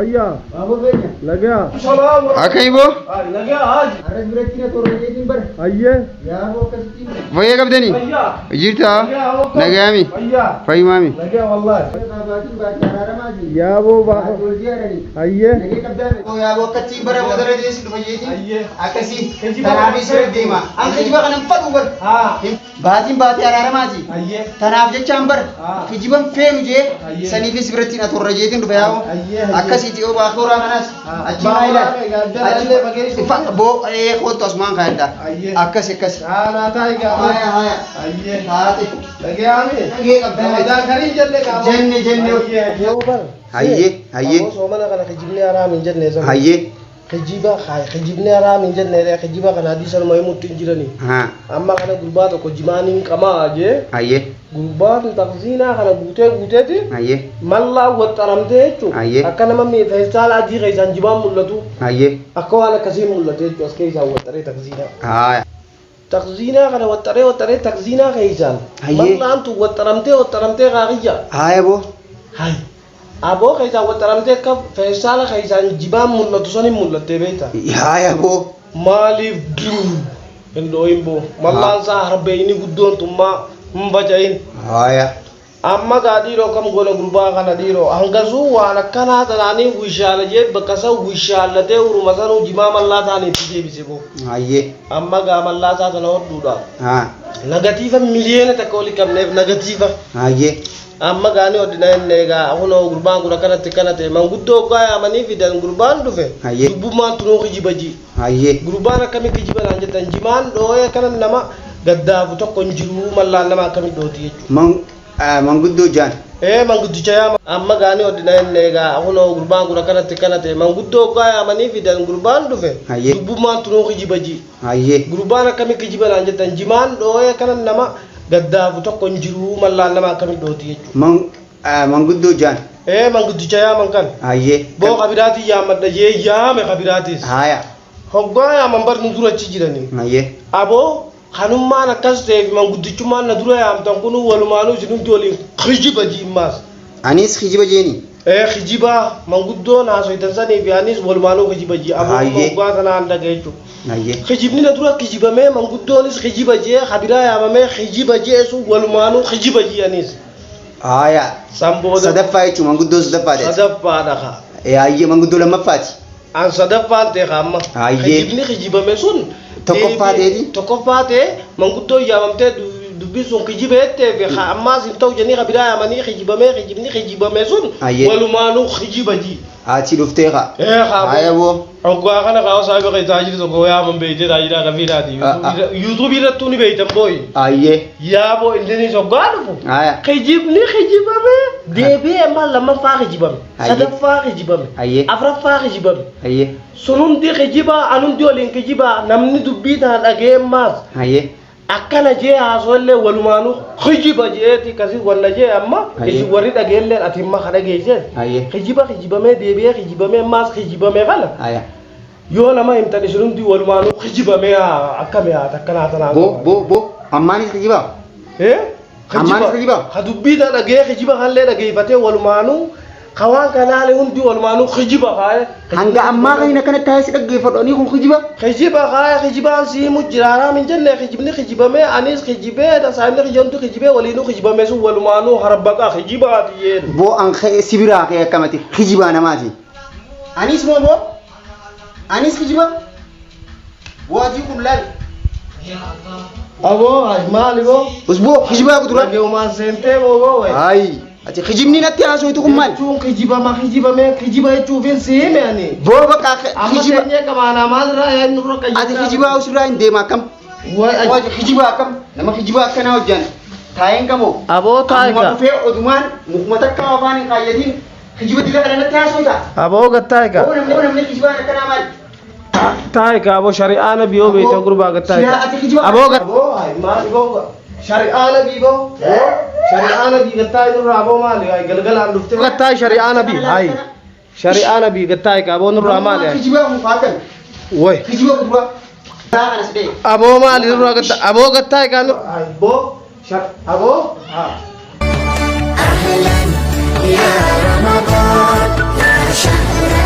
भैया बाबू भैया लग गया आ कहीं वो लग गया आज अरे ब्रेक ने तो रही दिन पर आइए यार वो कसती भैया कब देनी जीता लग गया मी भाई मामी लग गया वल्लाह या वो आइए वो या वो कच्ची बरे उधर जैसी भैया जी आइए आकसी तनाबी से देमा अंक जी बगन फट ऊपर हां बाजी बात यार माजी आइए तनाब जे चैम्बर खिजिबम फेम जे सनी भी सिगरेट ना थोड़ा जे दिन भैया akasi ti oba khura manas ajmaila ajle bageri bo e khot osman khaida akasi ana taiga haya haya ayye haati lage ami lage kabda khari jalle ka jenne ye over आइए आइए सोमना kana khijibne aram jenne so आइए khijiba khay khijibne aram jenne re khijiba kana hadisal may mutin jirani हां amma kana gurba to ko jimanin kama aje आइए gurba to takzina kana gute ti आइए malla wataramte chu akana mammi faisal aji gaisan jibam mullatu आइए akwana kasim mullatu chu aske isa watare takzina हां takzina kana watare takzina gaisan malla antu wataramte gagiya हाय वो hay abo kaisa wataramte ka faisal gaisan jibam mullatu soni mullate beta हाय वो malif dum endo imbo mallan sa harbe ini guddon tumma mbajain हाय amma gadiro kam gola gurba kana diro angazu wana kana tanani wishala je bakasa wishala de urumazanu jimam Allah tani tije bisebo आइए amma ga malla ta tano duda हां negativa milione ta koli kam ne negativa आइए amma gani odina nega hono gurban gura kana te manguddo gaya mani vidan gurban dufe आइए dubuma tuno khijibaji आइए gurbana kami khijiban anje tanjiman do e kana nama gadda to konjiru malla nama kami doti मंगुद्दू जान manguddu chaya amma gani odina nega hono gurban gura kana te manguddo gaya mani vidan gurban dufe आइए dubuma tuno khijibaji आइए gurbana kami khijiban anje tanjiman do e kana nama gadda to konjiru malla nama kami doti मंगुद्दू जान manguddu chaya mankan आइए bo khabirati ya madda ye ya me khabiratis हाया hogga ya mambar nudura chijirani आइए abo khanumma na kaste manguddu chuma na dura ya amtan kunu walmanu jinun doli khijiba jimas Anees खिजी बजेनी khijiba manguddo na so itasani bi anis walmanu khijiba ji abo hogga sana anda gaitu आइए khijibni na dura khijiba me manguddo nis khijiba je khabira ya me khijiba je su walmanu khijiba ji anis हाया sambo सदफा है मंगुद्दू सदफा दे sadaffa da kha आइए मंगुद्दू लम्मा फाती an sadaffa te khamma khijibni khijiba me sun tokofate manguddo yamamte dubisun khijibete be amma sin taw jani khabira yamani khijiba me sun walumanu khijibaji आची लुफ्तेगा हाया वो ogwa kana ka sa be tajiri so go ya man be je tajira ka vira di youtube ira tuni be tamboy आइए ya bo indeni so galu हाया khijiba me debe ma lama fa khijiba me sada fa khijiba me आइए afra fa khijiba me आइए sunun di khijiba anun diolin khijiba namni dubbi ta dage mas आइए akana je asolle walumanu khijiba je ti kasi walla je amma isi wari dagelle atimma khada geje आइए khijiba me debe khijiba me mas khijiba me kala आया yo lama imtani sunun di walumanu khijiba me akame atakana tana बो अम्मानी खिजीबा अम्मानी खिजीबा khadubbi da dage khijiba khalle dage fate walumanu kawan kanale undi walumanu khijiba khaye hanga amma kayna kana taysi dage fadoni kun khijiba si mujrara min janna khijiba me anis khijibe da saimne khijontu khijibe walinu khijiba me su walumanu harbaka khijiba diyen bo an khay sibira kay kamati khijiba namaji anis mo bo anis khijiba wadi kullal abo ajmali bo usbo khijiba kudura ge uma sente bo ay ati khijibni natti aso itu kumal chun khijiba me khijiba chu fen se me ani bo baka khijiba ne kamana madra ya nuro ka ati khijiba usra inde makam wa khijiba kam nama khijiba kana wajan tayen kamo abo tayen ka fe oduman mukmata ka afani qayadin khijiba dila kana natti aso ita abo gattay ka namne khijiba kana mal tayen ka abo shari'a nabi o be ta gurba gattay abo ay mal go shari'a nabi bo shari'a nabi gattay nurra abo mal ay galgal an dufte gattay shari'a nabi ay shari'a nabi gattay ka abo nurra mal ay khijiba mu fatan woy khijiba gurba kana sde abo mal nurra gattay abo gattay ka ay bo abo ha أهلا يا رمضان يا شهر